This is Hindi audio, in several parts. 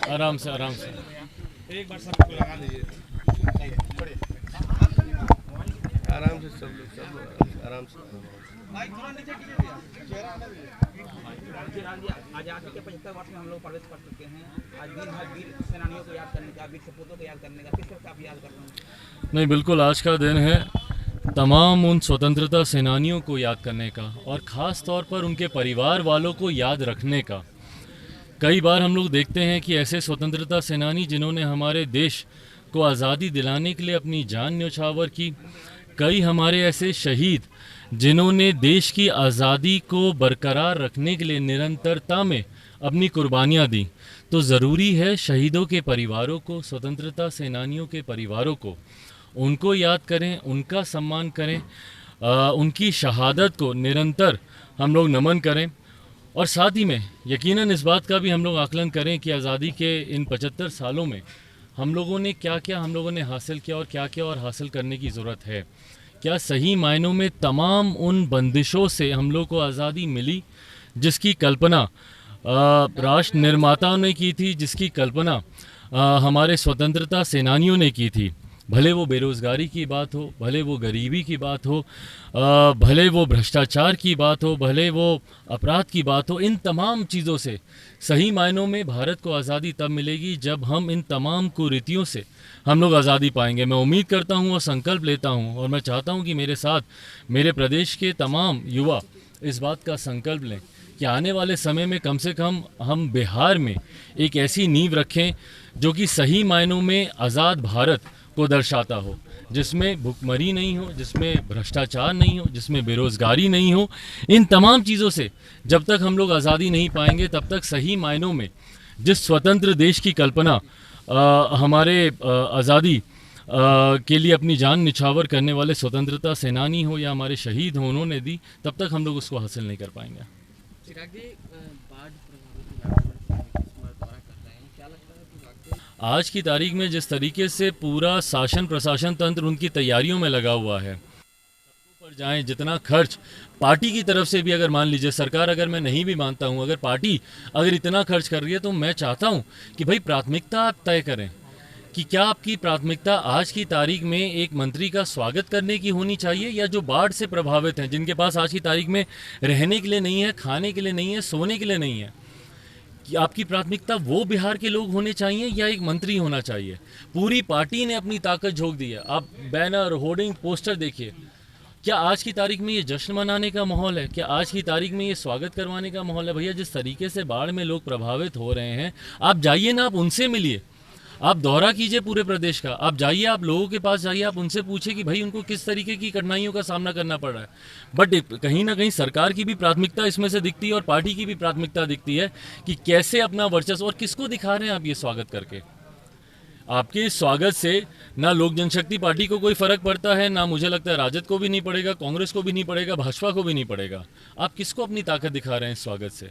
आराम से आराम से। एक बार सबको लगा लीजिए, आराम से सब लोग आराम से। आजादी के 75 वर्ष में हम लोग प्रवेश कर चुके हैं। आज दिन है वीर सेनानियों को याद करने का, वीर सपूतों को याद करने का। किस वक्त आप याद करते हैं? नहीं, बिल्कुल आज का दिन है तमाम उन स्वतंत्रता सेनानियों को याद करने का और ख़ास तौर पर उनके परिवार वालों को याद रखने का। कई बार हम लोग देखते हैं कि ऐसे स्वतंत्रता सेनानी जिन्होंने हमारे देश को आज़ादी दिलाने के लिए अपनी जान न्यौछावर की, कई हमारे ऐसे शहीद जिन्होंने देश की आज़ादी को बरकरार रखने के लिए निरंतरता में अपनी कुर्बानियाँ दी। तो ज़रूरी है शहीदों के परिवारों को, स्वतंत्रता सेनानियों के परिवारों को, उनको याद करें, उनका सम्मान करें, उनकी शहादत को निरंतर हम लोग नमन करें। और साथ ही में यकीनन इस बात का भी हम लोग आकलन करें कि आज़ादी के इन 75 सालों में हम लोगों ने क्या क्या हम लोगों ने हासिल किया और क्या क्या और हासिल करने की ज़रूरत है। क्या सही मायनों में तमाम उन बंदिशों से हम लोग को आज़ादी मिली जिसकी कल्पना राष्ट्र निर्माताओं ने की थी, जिसकी कल्पना हमारे स्वतंत्रता सेनानियों ने की थी। भले वो बेरोज़गारी की बात हो, भले वो गरीबी की बात हो, भले वो भ्रष्टाचार की बात हो, भले वो अपराध की बात हो, इन तमाम चीज़ों से सही मायनों में भारत को आज़ादी तब मिलेगी जब हम इन तमाम कुरीतियों से हम लोग आज़ादी पाएंगे। मैं उम्मीद करता हूँ और संकल्प लेता हूँ और मैं चाहता हूँ कि मेरे साथ मेरे प्रदेश के तमाम युवा इस बात का संकल्प लें कि आने वाले समय में कम से कम हम बिहार में एक ऐसी नींव रखें जो कि सही मायनों में आज़ाद भारत को दर्शाता हो, जिसमें भुखमरी नहीं हो, जिसमें भ्रष्टाचार नहीं हो, जिसमें बेरोज़गारी नहीं हो। इन तमाम चीज़ों से जब तक हम लोग आज़ादी नहीं पाएंगे तब तक सही मायनों में जिस स्वतंत्र देश की कल्पना हमारे आज़ादी के लिए अपनी जान निछावर करने वाले स्वतंत्रता सेनानी हो या हमारे शहीद हो उन्होंने दी, तब तक हम लोग उसको हासिल नहीं कर पाएंगे। चिराग जी, बाढ़ प्रभावित इलाकों में इस बार दौरा कर रहे हैं, क्या लगता है कि वाकई आज की तारीख में जिस तरीके से पूरा शासन प्रशासन तंत्र उनकी तैयारियों में लगा हुआ है, पर जाएं जितना खर्च पार्टी की तरफ से भी, अगर मान लीजिए सरकार, अगर मैं नहीं भी मानता हूं, अगर पार्टी अगर इतना खर्च कर रही है तो मैं चाहता हूं कि भाई प्राथमिकता आप तय करें कि क्या आपकी प्राथमिकता आज की तारीख में एक मंत्री का स्वागत करने की होनी चाहिए या जो बाढ़ से प्रभावित हैं, जिनके पास आज की तारीख में रहने के लिए नहीं है, खाने के लिए नहीं है, सोने के लिए नहीं है, कि आपकी प्राथमिकता वो बिहार के लोग होने चाहिए या एक मंत्री होना चाहिए। पूरी पार्टी ने अपनी ताकत झोंक दी है। आप बैनर, होर्डिंग, पोस्टर देखिए। क्या आज की तारीख में ये जश्न मनाने का माहौल है? क्या आज की तारीख में ये स्वागत करवाने का माहौल है? भैया, जिस तरीके से बाढ़ में लोग प्रभावित हो रहे हैं, आप जाइए ना, आप उनसे मिलिए, आप दौरा कीजिए पूरे प्रदेश का, आप जाइए, आप लोगों के पास जाइए, आप उनसे पूछिए कि भाई उनको किस तरीके की कठिनाइयों का सामना करना पड़ रहा है। बट कहीं ना कहीं सरकार की भी प्राथमिकता इसमें से दिखती है और पार्टी की भी प्राथमिकता दिखती है कि कैसे अपना वर्चस्व, और किसको दिखा रहे हैं आप ये स्वागत करके। आपके इस स्वागत से ना लोक जनशक्ति पार्टी को कोई फर्क पड़ता है, ना मुझे लगता है राजद को भी नहीं पड़ेगा, कांग्रेस को भी नहीं पड़ेगा, भाजपा को भी नहीं पड़ेगा। आप किसको अपनी ताकत दिखा रहे हैं इस स्वागत से?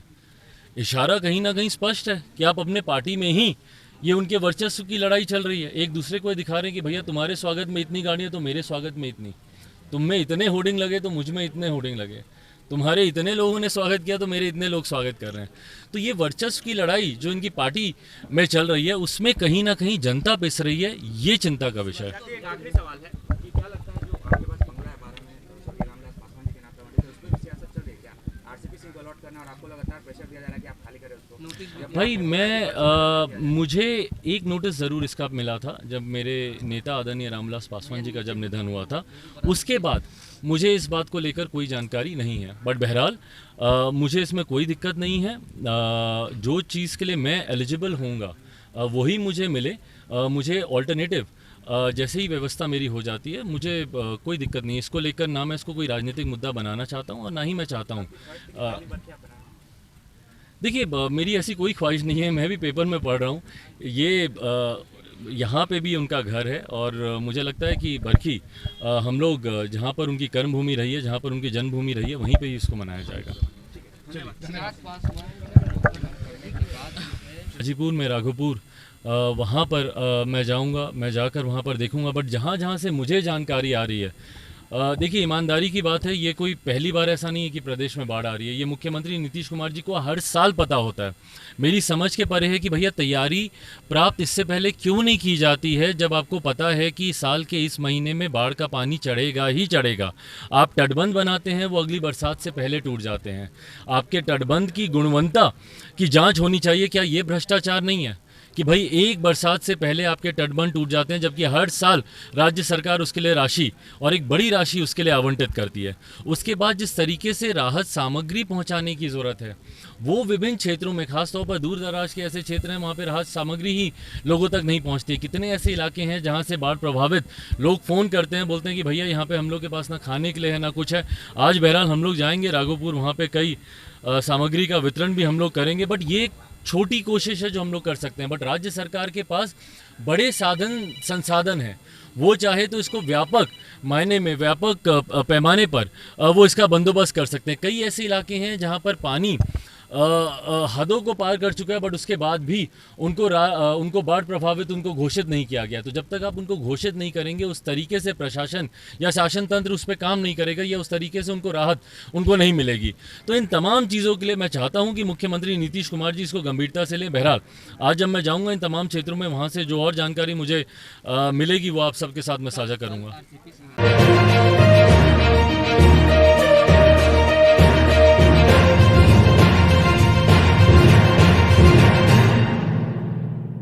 इशारा कहीं ना कहीं स्पष्ट है कि आप अपने पार्टी में ही ये उनके वर्चस्व की लड़ाई चल रही है। एक दूसरे को दिखा रहे हैं कि भैया तुम्हारे स्वागत में इतनी गाड़ियाँ तो मेरे स्वागत में इतनी, तुम में इतने होर्डिंग लगे तो मुझ में इतने होर्डिंग लगे, तुम्हारे इतने लोगों ने स्वागत किया तो मेरे इतने लोग स्वागत कर रहे हैं। तो ये वर्चस्व की लड़ाई जो इनकी पार्टी में चल रही है, उसमें कहीं ना कहीं जनता पिस रही है। ये चिंता का विषय है। एक आखिरी सवाल है कि क्या लगता है जो आपके पास बंगला है 12 में स्वर्गीय रामविलास पासवान जी के नाम पे, तो उसमें भी सियासत चल रही है क्या? आरसीपी सिंह को अलॉट करना और आपको लगातार प्रेशर दिया जा रहा है कि आप खाली करें उसको। भाई मुझे एक नोटिस ज़रूर इसका मिला था जब मेरे नेता आदरणीय रामविलास पासवान जी का जब निधन हुआ था। उसके बाद मुझे इस बात को लेकर कोई जानकारी नहीं है। बट बहरहाल मुझे इसमें कोई दिक्कत नहीं है। जो चीज़ के लिए मैं एलिजिबल होऊंगा वही मुझे मिले। मुझे ऑल्टरनेटिव जैसे ही व्यवस्था मेरी हो जाती है, मुझे कोई दिक्कत नहीं है। इसको लेकर ना मैं इसको कोई राजनीतिक मुद्दा बनाना चाहता हूँ और ना ही मैं चाहता हूँ। देखिए, मेरी ऐसी कोई ख्वाहिश नहीं है। मैं भी पेपर में पढ़ रहा हूँ, ये यहाँ पे भी उनका घर है और मुझे लगता है कि बरखी हम लोग जहाँ पर उनकी कर्मभूमि रही है, जहाँ पर उनकी जन्मभूमि रही है, वहीं पे ही इसको मनाया जाएगा। गाजीपुर में राघोपुर, वहाँ पर मैं जाऊँगा, मैं जाकर वहाँ पर देखूँगा। बट जहाँ जहाँ से मुझे जानकारी आ रही है देखिए, ईमानदारी की बात है, ये कोई पहली बार ऐसा नहीं है कि प्रदेश में बाढ़ आ रही है। ये मुख्यमंत्री नीतीश कुमार जी को हर साल पता होता है। मेरी समझ के परे है कि भैया तैयारी प्राप्त इससे पहले क्यों नहीं की जाती है, जब आपको पता है कि साल के इस महीने में बाढ़ का पानी चढ़ेगा ही चढ़ेगा। आप तटबंध बनाते हैं, वो अगली बरसात से पहले टूट जाते हैं। आपके तटबंध की गुणवत्ता की जाँच होनी चाहिए। क्या ये भ्रष्टाचार नहीं है कि भाई एक बरसात से पहले आपके तटबंध टूट जाते हैं, जबकि हर साल राज्य सरकार उसके लिए राशि और एक बड़ी राशि उसके लिए आवंटित करती है। उसके बाद जिस तरीके से राहत सामग्री पहुंचाने की ज़रूरत है, वो विभिन्न क्षेत्रों में, खासतौर पर दूर दराज के ऐसे क्षेत्र हैं वहाँ पे राहत सामग्री ही लोगों तक नहीं पहुँचती। कितने ऐसे इलाके हैं जहाँ से बाढ़ प्रभावित लोग फ़ोन करते हैं, बोलते हैं कि भैया यहाँ पर हम लोग के पास ना खाने के लिए है ना कुछ है। आज बहरहाल हम लोग जाएंगे राघोपुर, वहाँ पर कई सामग्री का वितरण भी हम लोग करेंगे, बट ये छोटी कोशिश है जो हम लोग कर सकते हैं। बट राज्य सरकार के पास बड़े संसाधन हैं। वो चाहे तो इसको व्यापक मायने में, व्यापक पैमाने पर वो इसका बंदोबस्त कर सकते हैं। कई ऐसे इलाके हैं जहां पर पानी हदों को पार कर चुका है, बट उसके बाद भी उनको बाढ़ प्रभावित उनको घोषित नहीं किया गया। तो जब तक आप उनको घोषित नहीं करेंगे, उस तरीके से प्रशासन या शासन तंत्र उस पर काम नहीं करेगा, या उस तरीके से उनको राहत उनको नहीं मिलेगी। तो इन तमाम चीज़ों के लिए मैं चाहता हूं कि मुख्यमंत्री नीतीश कुमार जी इसको गंभीरता से लें। बहरहाल आज जब मैं जाऊँगा इन तमाम क्षेत्रों में, वहाँ से जो और जानकारी मुझे मिलेगी वो आप सबके साथ मैं साझा करूँगा।